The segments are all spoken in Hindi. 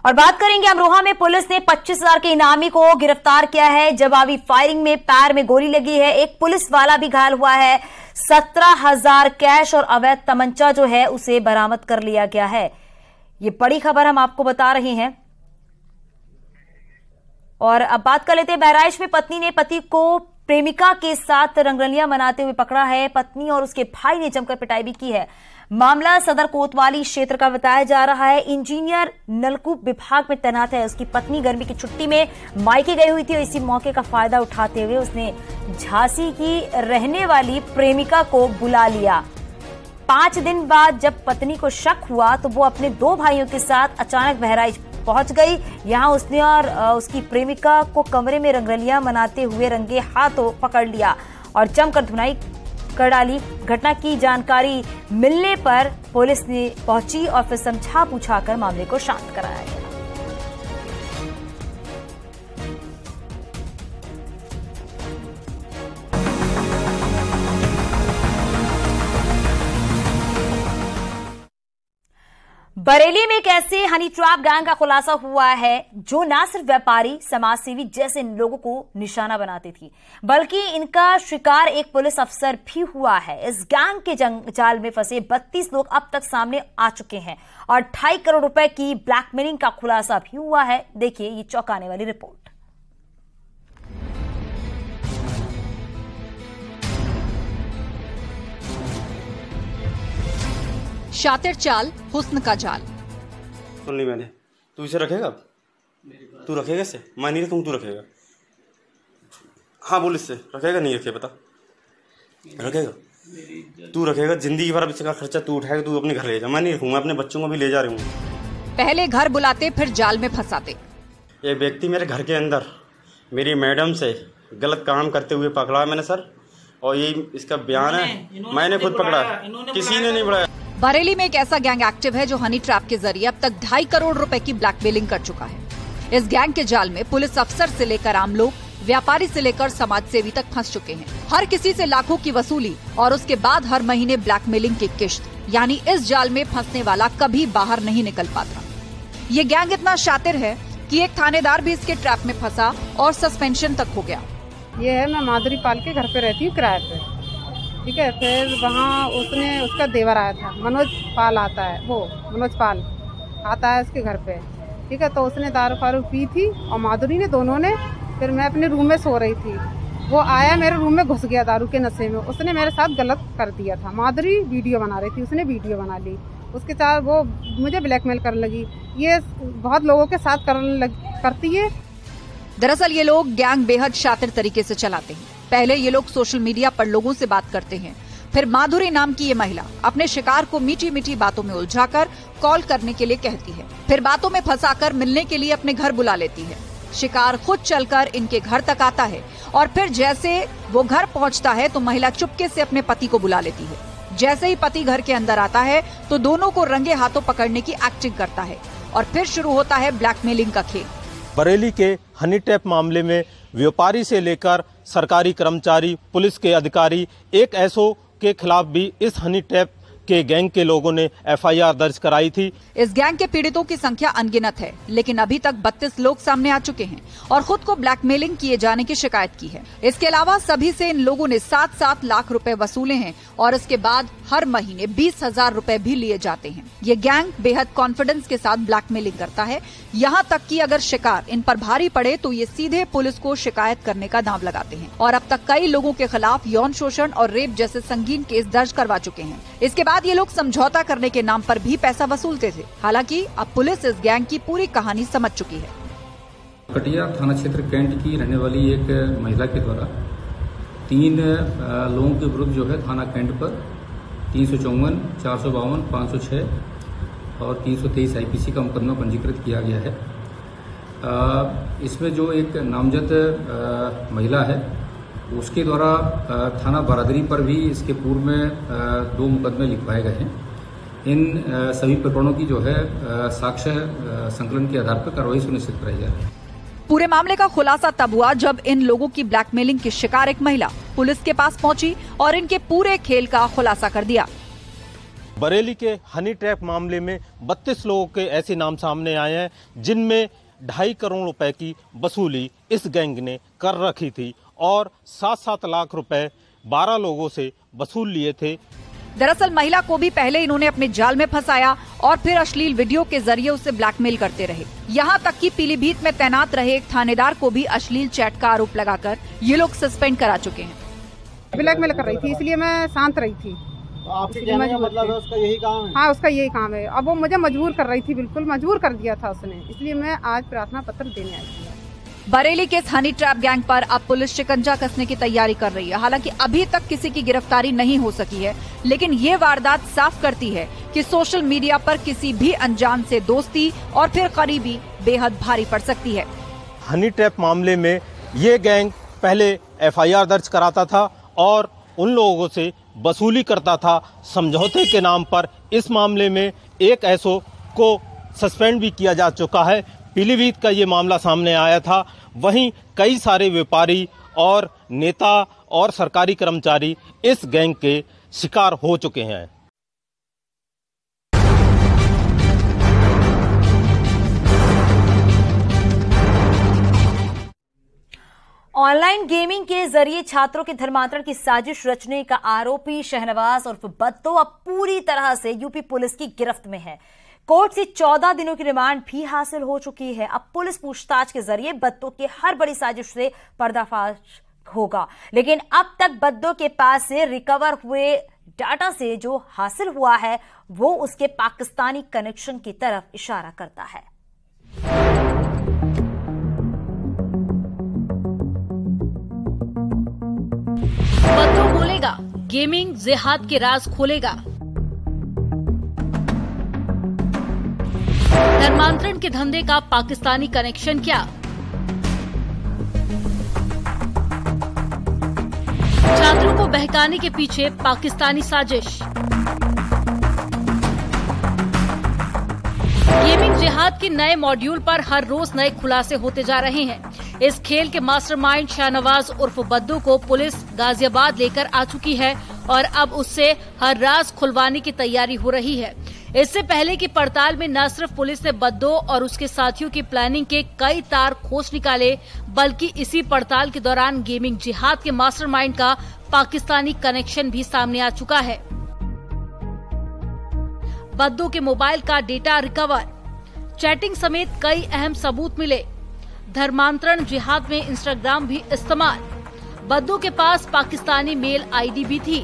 और बात करेंगे अमरोहा में पुलिस ने 25,000 के इनामी को गिरफ्तार किया है। जवाबी फायरिंग में पैर में गोली लगी है। एक पुलिस वाला भी घायल हुआ है। 17,000 कैश और अवैध तमंचा जो है उसे बरामद कर लिया गया है। ये बड़ी खबर हम आपको बता रहे हैं। और अब बात कर लेते हैं, बहराइच में पत्नी ने पति को प्रेमिका के साथ रंगरलियां मनाते हुए पकड़ा है। पत्नी और उसके भाई ने जमकर पिटाई भी की है। मामला सदर कोतवाली क्षेत्र का बताया जा रहा है। इंजीनियर नलकूप विभाग में तैनात है। उसकी पत्नी गर्मी की छुट्टी में मायके गई हुई थी और इसी मौके का फायदा उठाते हुए उसने झांसी की रहने वाली प्रेमिका को बुला लिया। 5 दिन बाद जब पत्नी को शक हुआ तो वो अपने 2 भाइयों के साथ अचानक बहराइच पहुंच गई। यहां उसने और उसकी प्रेमिका को कमरे में रंगरलियां मनाते हुए रंगे हाथों पकड़ लिया और जमकर धुनाई कर डाली। घटना की जानकारी मिलने पर पुलिस ने पहुंची और फिर समझा बुझाकर मामले को शांत कराया गया। बरेली में एक ऐसे हनी ट्रैप गैंग का खुलासा हुआ है जो न सिर्फ व्यापारी, समाजसेवी जैसे लोगों को निशाना बनाती थी, बल्कि इनका शिकार एक पुलिस अफसर भी हुआ है। इस गैंग के जाल में फंसे 32 लोग अब तक सामने आ चुके हैं और 2.5 करोड़ रुपए की ब्लैकमेलिंग का खुलासा भी हुआ है। देखिए ये चौंकाने वाली रिपोर्ट। शातिर चाल, हुस्न का जाल। सुन ली मैंने। तू इसे रखेगा? तू रखेगा इसे? मैं नहीं रखूँ, तू रखेगा? हाँ बोल, इससे रखेगा? नहीं रखे बता। रखेगा? तू रखेगा? जिंदगी भर अब इसका खर्चा तू उठाएगा, तू अपने घर ले जा। मैं नहीं रखूंगा, अपने बच्चों को भी ले जा रही हूँ। पहले घर बुलाते फिर जाल में फंसाते। एक व्यक्ति मेरे घर के अंदर मेरी मैडम से गलत काम करते हुए पकड़ा है मैंने सर, और ये इसका बयान है। मैंने खुद पकड़ा, किसी ने नहीं बुलाया। बरेली में एक ऐसा गैंग एक्टिव है जो हनी ट्रैप के जरिए अब तक 2.5 करोड़ रुपए की ब्लैकमेलिंग कर चुका है। इस गैंग के जाल में पुलिस अफसर से लेकर आम लोग, व्यापारी से लेकर समाजसेवी तक फंस चुके हैं। हर किसी से लाखों की वसूली और उसके बाद हर महीने ब्लैकमेलिंग की किश्त, यानी इस जाल में फंसने वाला कभी बाहर नहीं निकल पाता। ये गैंग इतना शातिर है कि एक थानेदार भी इसके ट्रैप में फंसा और सस्पेंशन तक हो गया। ये है, मैं माधुरी पाल के घर पे रहती हूँ किराए पे, ठीक है। फिर वहाँ उसका देवर आया था, मनोज पाल आता है, वो मनोज पाल आता है उसके घर पे, ठीक है। तो उसने दारू फारू पी थी और माधुरी ने, दोनों ने। फिर मैं अपने रूम में सो रही थी, वो आया मेरे रूम में, घुस गया दारू के नशे में। उसने मेरे साथ गलत कर दिया था। माधुरी वीडियो बना रही थी, उसने वीडियो बना ली। उसके साथ वो मुझे ब्लैकमेल करने लगी। ये बहुत लोगों के साथ करती है। दरअसल ये लोग गैंग बेहद शातिर तरीके से चलाते हैं। पहले ये लोग सोशल मीडिया पर लोगों से बात करते हैं, फिर माधुरी नाम की ये महिला अपने शिकार को मीठी मीठी बातों में उलझाकर कॉल करने के लिए कहती है, फिर बातों में फंसाकर मिलने के लिए अपने घर बुला लेती है। शिकार खुद चलकर इनके घर तक आता है और फिर जैसे वो घर पहुंचता है तो महिला चुपके से अपने पति को बुला लेती है। जैसे ही पति घर के अंदर आता है तो दोनों को रंगे हाथों पकड़ने की एक्टिंग करता है और फिर शुरू होता है ब्लैकमेलिंग का खेल। बरेली के हनी ट्रैप मामले में व्यापारी से लेकर सरकारी कर्मचारी, पुलिस के अधिकारी, एक एसओ के खिलाफ भी इस हनी ट्रैप के गैंग के लोगों ने एफआईआर दर्ज कराई थी। इस गैंग के पीड़ितों की संख्या अनगिनत है, लेकिन अभी तक 32 लोग सामने आ चुके हैं और खुद को ब्लैकमेलिंग किए जाने की शिकायत की है। इसके अलावा सभी से इन लोगों ने 7-7 लाख रुपए वसूले हैं और इसके बाद हर महीने 20,000 रुपए भी लिए जाते हैं। ये गैंग बेहद कॉन्फिडेंस के साथ ब्लैकमेलिंग करता है, यहाँ तक कि अगर शिकार इन पर भारी पड़े तो ये सीधे पुलिस को शिकायत करने का दांव लगाते हैं और अब तक कई लोगों के खिलाफ यौन शोषण और रेप जैसे संगीन केस दर्ज करवा चुके हैं। इसके बाद ये लोग समझौता करने के नाम पर भी पैसा वसूलते थे। हालांकि अब पुलिस इस गैंग की पूरी कहानी समझ चुकी है। कटिया थाना क्षेत्र कैंट की रहने वाली एक महिला के द्वारा 3 लोगों के विरुद्ध जो है थाना कैंट पर 354, 452, 506 और 323 आईपीसी का मुकदमा पंजीकृत किया गया है। इसमें जो एक नामजद महिला है उसके द्वारा थाना बरादरी पर भी इसके पूर्व में 2 मुकदमे लिखवाए गए हैं। इन सभी प्रकरणों की जो है साक्ष्य संकलन के आधार पर कार्रवाई सुनिश्चित कराई जा रही है। पूरे मामले का खुलासा तब हुआ जब इन लोगों की ब्लैकमेलिंग की शिकार एक महिला पुलिस के पास पहुंची और इनके पूरे खेल का खुलासा कर दिया। बरेली के हनी ट्रैप मामले में 32 लोगों के ऐसे नाम सामने आए हैं जिनमें 2.5 करोड़ रुपए की वसूली इस गैंग ने कर रखी थी और 7-7 लाख रुपए 12 लोगों से वसूल लिए थे। दरअसल महिला को भी पहले इन्होंने अपने जाल में फंसाया और फिर अश्लील वीडियो के जरिए उसे ब्लैकमेल करते रहे। यहाँ तक कि पीलीभीत में तैनात रहे एक थानेदार को भी अश्लील चैट का आरोप लगाकर ये लोग सस्पेंड करा चुके हैं। ब्लैकमेल कर रही थी, इसलिए मैं शांत रही थी। आपके कहने का मतलब है उसका यही काम है? हाँ, उसका यही काम है। अब वो मुझे मजबूर कर रही थी, बिल्कुल मजबूर कर दिया था उसने, इसलिए मैं आज प्रार्थना पत्र देने आई थी। बरेली के इस हनी ट्रैप गैंग पर अब पुलिस शिकंजा कसने की तैयारी कर रही है। हालांकि अभी तक किसी की गिरफ्तारी नहीं हो सकी है, लेकिन ये वारदात साफ करती है कि सोशल मीडिया पर किसी भी अनजान से दोस्ती और फिर करीबी बेहद भारी पड़ सकती है। हनी ट्रैप मामले में ये गैंग पहले FIR दर्ज कराता था और उन लोगों से वसूली करता था समझौते के नाम पर। इस मामले में एक एसओ को सस्पेंड भी किया जा चुका है। पीलीभीत का ये मामला सामने आया था। वहीं कई सारे व्यापारी और नेता और सरकारी कर्मचारी इस गैंग के शिकार हो चुके हैं। ऑनलाइन गेमिंग के जरिए छात्रों के धर्मांतरण की साजिश रचने का आरोपी शहनवाज उर्फ बद्दो अब पूरी तरह से यूपी पुलिस की गिरफ्त में है। कोर्ट से 14 दिनों की रिमांड भी हासिल हो चुकी है। अब पुलिस पूछताछ के जरिए बद्दो के हर बड़ी साजिश से पर्दाफाश होगा। लेकिन अब तक बद्दो के पास से रिकवर हुए डाटा से जो हासिल हुआ है वो उसके पाकिस्तानी कनेक्शन की तरफ इशारा करता है। बद्दो बोलेगा, गेमिंग जिहाद के राज खोलेगा। धर्मांतरण के धंधे का पाकिस्तानी कनेक्शन क्या? छात्रों को बहकाने के पीछे पाकिस्तानी साजिश। गेमिंग जिहाद के नए मॉड्यूल पर हर रोज नए खुलासे होते जा रहे हैं। इस खेल के मास्टरमाइंड शहनवाज उर्फ बद्दू को पुलिस गाजियाबाद लेकर आ चुकी है और अब उससे हर राज खुलवाने की तैयारी हो रही है। इससे पहले की पड़ताल में न सिर्फ पुलिस ने बद्दो और उसके साथियों की प्लानिंग के कई तार खोज निकाले, बल्कि इसी पड़ताल के दौरान गेमिंग जिहाद के मास्टरमाइंड का पाकिस्तानी कनेक्शन भी सामने आ चुका है। बद्दो के मोबाइल का डेटा रिकवर, चैटिंग समेत कई अहम सबूत मिले। धर्मांतरण जिहाद में इंस्टाग्राम भी इस्तेमाल। बद्दो के पास पाकिस्तानी मेल आईडी भी थी।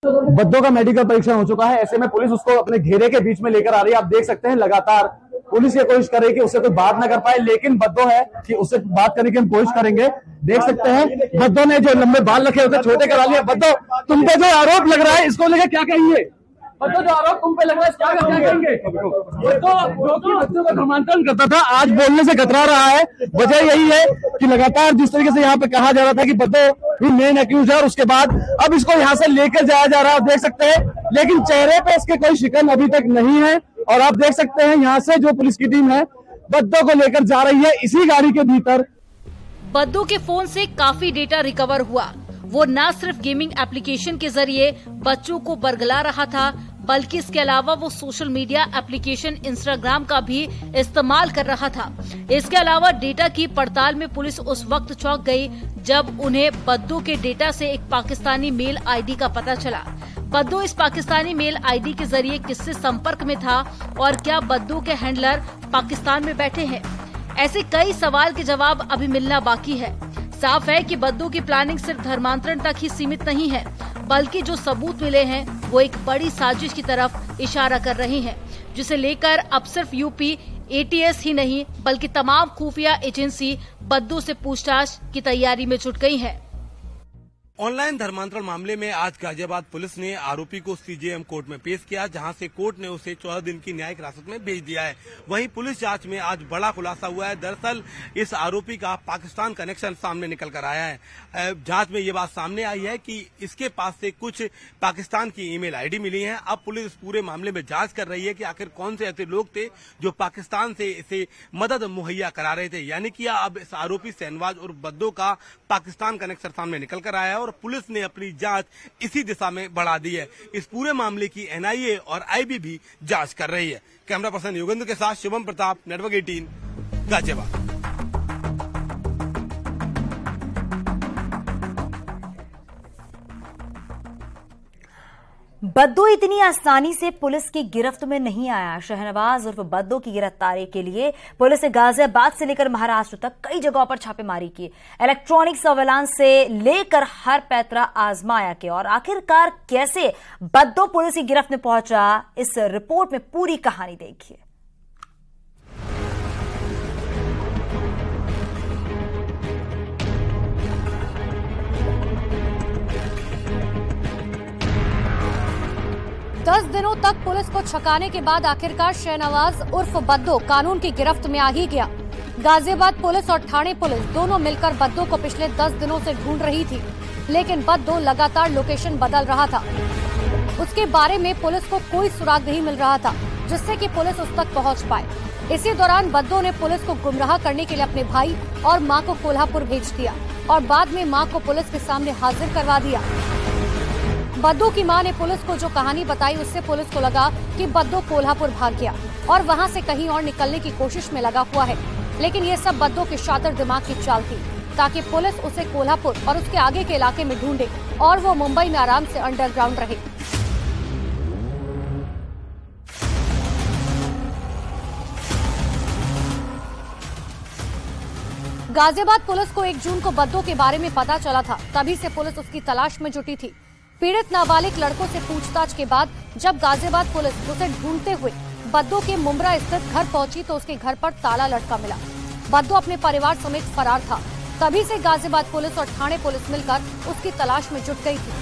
बद्दो का मेडिकल परीक्षण हो चुका है, ऐसे में पुलिस उसको अपने घेरे के बीच में लेकर आ रही है। आप देख सकते हैं लगातार पुलिस ये कोशिश कर रही है कि उससे कोई बात न कर पाए, लेकिन बद्दो है कि उससे बात करने की हम कोशिश करेंगे। देख सकते हैं बद्दो ने जो लंबे बाल रखे उसे छोटे करा लिया। बद्दो, तुम पे जो आरोप लग रहा है इसको लेकर क्या कहेंगे? बद्दो, जो आरोप तुम पे लग रहा है क्या कहेंगे? बद्दो जो कि बच्चों का धर्मांतरण करता था आज बोलने से कतरा रहा है। वजह यही है कि लगातार जिस तरीके से यहाँ पे कहा जा रहा था कि बद्दो ही मेन एक्यूज है और उसके बाद अब इसको यहाँ से लेकर जाया जा रहा है। देख सकते हैं, लेकिन चेहरे पे इसके कोई शिकन अभी तक नहीं है। और आप देख सकते हैं यहाँ से जो पुलिस की टीम है बद्दो को लेकर जा रही है इसी गाड़ी के भीतर। बद्दो के फोन से काफी डेटा रिकवर हुआ। वो न सिर्फ गेमिंग एप्लीकेशन के जरिए बच्चों को बरगला रहा था, बल्कि इसके अलावा वो सोशल मीडिया एप्लीकेशन इंस्टाग्राम का भी इस्तेमाल कर रहा था। इसके अलावा डेटा की पड़ताल में पुलिस उस वक्त चौंक गई जब उन्हें बद्दो के डेटा से एक पाकिस्तानी मेल आईडी का पता चला। बद्दो इस पाकिस्तानी मेल आईडी के जरिए किससे संपर्क में था और क्या बद्दो के हैंडलर पाकिस्तान में बैठे हैं? ऐसे कई सवाल के जवाब अभी मिलना बाकी है। साफ है कि बद्दो की प्लानिंग सिर्फ धर्मांतरण तक ही सीमित नहीं है, बल्कि जो सबूत मिले हैं वो एक बड़ी साजिश की तरफ इशारा कर रहे हैं, जिसे लेकर अब सिर्फ यूपी ATS ही नहीं बल्कि तमाम खुफिया एजेंसी बद्दो से पूछताछ की तैयारी में जुट गई है। ऑनलाइन धर्मांतरण मामले में आज गाजियाबाद पुलिस ने आरोपी को CJM कोर्ट में पेश किया, जहां से कोर्ट ने उसे 14 दिन की न्यायिक हिरासत में भेज दिया है। वहीं पुलिस जांच में आज बड़ा खुलासा हुआ है। दरअसल इस आरोपी का पाकिस्तान कनेक्शन सामने निकल कर आया है। जांच में ये बात सामने आई है कि इसके पास से कुछ पाकिस्तान की ईमेल आईडी मिली है। अब पुलिस इस पूरे मामले में जांच कर रही है कि आखिर कौन से ऐसे लोग थे जो पाकिस्तान से इसे मदद मुहैया करा रहे थे। यानी कि अब इस आरोपी शहनवाज और बद्दो का पाकिस्तान कनेक्शन सामने निकल कर आया है और और पुलिस ने अपनी जांच इसी दिशा में बढ़ा दी है। इस पूरे मामले की NIA और IB भी जांच कर रही है। कैमरा पर्सन योगेंद्र के साथ शुभम प्रताप, नेटवर्क 18, गाजियाबाद। बद्दू इतनी आसानी से पुलिस की गिरफ्त में नहीं आया। शहनवाज उर्फ बद्दू की गिरफ्तारी के लिए पुलिस ने गाजियाबाद से लेकर महाराष्ट्र तक कई जगहों पर छापेमारी की, इलेक्ट्रॉनिक सर्वेलांस से लेकर हर पैतरा आजमाया के और आखिरकार कैसे बद्दू पुलिस की गिरफ्त में पहुंचा, इस रिपोर्ट में पूरी कहानी देखिए। दस दिनों तक पुलिस को छकाने के बाद आखिरकार शहनवाज उर्फ बद्दू कानून की गिरफ्त में आ ही गया। गाजियाबाद पुलिस और ठाणे पुलिस दोनों मिलकर बद्दू को पिछले 10 दिनों से ढूंढ रही थी, लेकिन बद्दू लगातार लोकेशन बदल रहा था। उसके बारे में पुलिस को कोई सुराग नहीं मिल रहा था जिससे कि पुलिस उस तक पहुंच पाए। इसी दौरान बद्दू ने पुलिस को गुमराह करने के लिए अपने भाई और मां को कोल्हापुर भेज दिया और बाद में मां को पुलिस के सामने हाजिर करवा दिया। बद्दू की मां ने पुलिस को जो कहानी बताई, उससे पुलिस को लगा कि बद्दू कोल्हापुर भाग गया और वहां से कहीं और निकलने की कोशिश में लगा हुआ है। लेकिन ये सब बद्दू के शातिर दिमाग की चाल थी ताकि पुलिस उसे कोल्हापुर और उसके आगे के इलाके में ढूंढे और वो मुंबई में आराम से अंडरग्राउंड रहे। गाजियाबाद पुलिस को 1 जून को बद्दू के बारे में पता चला था, तभी से पुलिस उसकी तलाश में जुटी थी। पीड़ित नाबालिग लड़कों से पूछताछ के बाद जब गाजियाबाद पुलिस उसे ढूंढते हुए बद्दू के मुंब्रा स्थित घर पहुंची तो उसके घर पर ताला लटका मिला। बद्दू अपने परिवार समेत फरार था। तभी से गाजियाबाद पुलिस और ठाणे पुलिस मिलकर उसकी तलाश में जुट गई थी।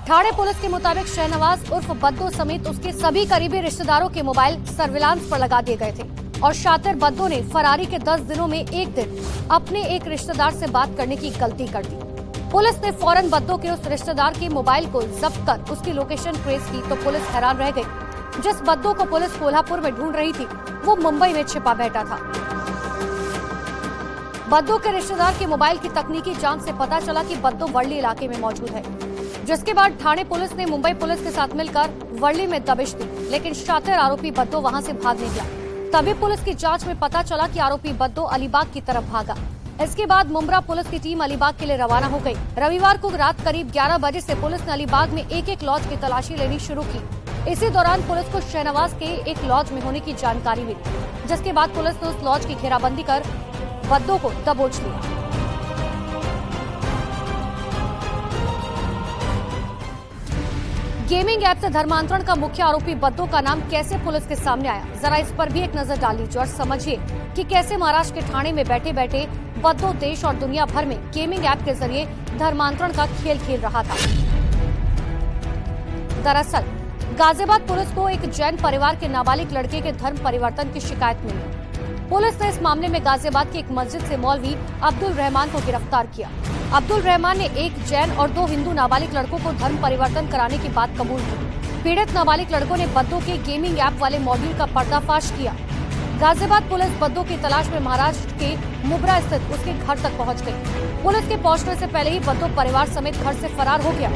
ठाणे पुलिस के मुताबिक शहनवाज उर्फ बद्दू समेत उसके सभी करीबी रिश्तेदारों के मोबाइल सर्विलांस पर लगा दिए गए थे और शातिर बद्दू ने फरारी के 10 दिनों में एक दिन अपने एक रिश्तेदार से बात करने की गलती कर दी। पुलिस ने फौरन बद्दू के उस रिश्तेदार के मोबाइल को जब्त कर उसकी लोकेशन ट्रेस की तो पुलिस हैरान रह गई। जिस बद्दू को पुलिस कोल्हापुर में ढूंढ रही थी वो मुंबई में छिपा बैठा था। बद्दू के रिश्तेदार के मोबाइल की तकनीकी जांच से पता चला कि बद्दू वर्ली इलाके में मौजूद है, जिसके बाद ठाणे पुलिस ने मुंबई पुलिस के साथ मिलकर वर्ली में दबिश दी, लेकिन शातिर आरोपी बद्दू वहां से भाग निकला। तभी पुलिस की जांच में पता चला कि आरोपी बद्दू अलीबाग की तरफ भागा। इसके बाद मुंब्रा पुलिस की टीम अलीबाग के लिए रवाना हो गई। रविवार को रात करीब 11 बजे से पुलिस ने अलीबाग में एक लॉज की तलाशी लेनी शुरू की। इसी दौरान पुलिस को शहनवाज के एक लॉज में होने की जानकारी मिली, जिसके बाद पुलिस ने उस लॉज की घेराबंदी कर बद्दू को दबोच लिया। गेमिंग ऐप से धर्मांतरण का मुख्य आरोपी बद्दू का नाम कैसे पुलिस के सामने आया, जरा इस पर भी एक नजर डाल लीजिए और समझिए कि कैसे महाराष्ट्र के ठाणे में बैठे बैठे बद्दू देश और दुनिया भर में गेमिंग ऐप के जरिए धर्मांतरण का खेल खेल रहा था। दरअसल गाजियाबाद पुलिस को एक जैन परिवार के नाबालिग लड़के के धर्म परिवर्तन की शिकायत मिली। पुलिस ने इस मामले में गाजियाबाद की एक मस्जिद से मौलवी अब्दुल रहमान को गिरफ्तार किया। अब्दुल रहमान ने एक जैन और 2 हिंदू नाबालिग लड़कों को धर्म परिवर्तन कराने की बात कबूल की। पीड़ित नाबालिग लड़कों ने बद्दू के गेमिंग ऐप वाले मॉड्यूल का पर्दाफाश किया। गाजियाबाद पुलिस बद्दू की तलाश में महाराष्ट्र के मुंब्रा स्थित उसके घर तक पहुंच गई। पुलिस के पहुंचने से पहले ही बद्दू परिवार समेत घर से फरार हो गया।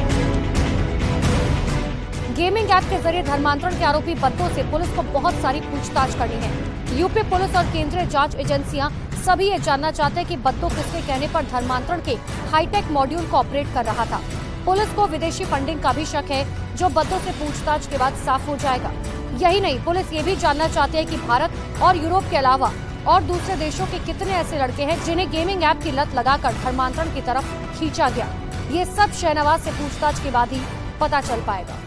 गेमिंग ऐप के जरिए धर्मांतरण के आरोपी बद्दू से पुलिस को बहुत सारी पूछताछ करनी है। यूपी पुलिस और केंद्रीय जांच एजेंसियां सभी ये जानना चाहते हैं कि बद्दू किसके कहने पर धर्मांतरण के हाईटेक मॉड्यूल को ऑपरेट कर रहा था। पुलिस को विदेशी फंडिंग का भी शक है, जो बद्दू से पूछताछ के बाद साफ हो जाएगा। यही नहीं, पुलिस ये भी जानना चाहती है कि भारत और यूरोप के अलावा और दूसरे देशों के कितने ऐसे लड़के हैं जिन्हें गेमिंग ऐप की लत लगाकर धर्मांतरण की तरफ खींचा गया। ये सब शहनवाज से पूछताछ के बाद ही पता चल पाएगा।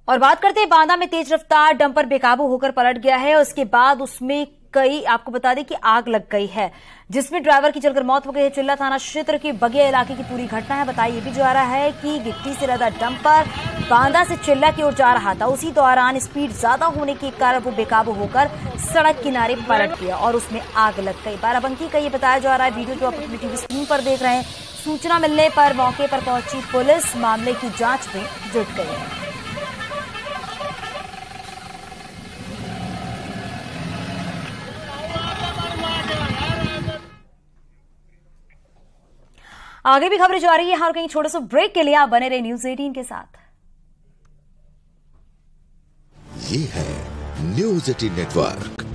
और बात करते हैं बांदा में तेज रफ्तार डंपर बेकाबू होकर पलट गया है। उसके बाद उसमें आपको बता दें कि आग लग गई है, जिसमें ड्राइवर की जलकर मौत हो गई है। चिल्ला थाना क्षेत्र के बगिया इलाके की पूरी घटना है। बताया ये भी जा रहा है कि गिट्टी से लदा डंपर बांदा से चिल्ला की ओर जा रहा था। उसी दौरान स्पीड ज्यादा होने के कारण वो बेकाबू होकर सड़क किनारे पलट गया और उसमें आग लग गई। बाराबंकी का ये बताया जा रहा है। वीडियो जो आप अपनी टीवी स्क्रीन पर देख रहे हैं। सूचना मिलने पर मौके पर पहुंची पुलिस मामले की जांच में जुट गई है। आगे भी खबरें जारी है, और कहीं छोटे से ब्रेक के लिए आप बने रहे न्यूज़ 18 के साथ। ये है न्यूज़ 18 नेटवर्क।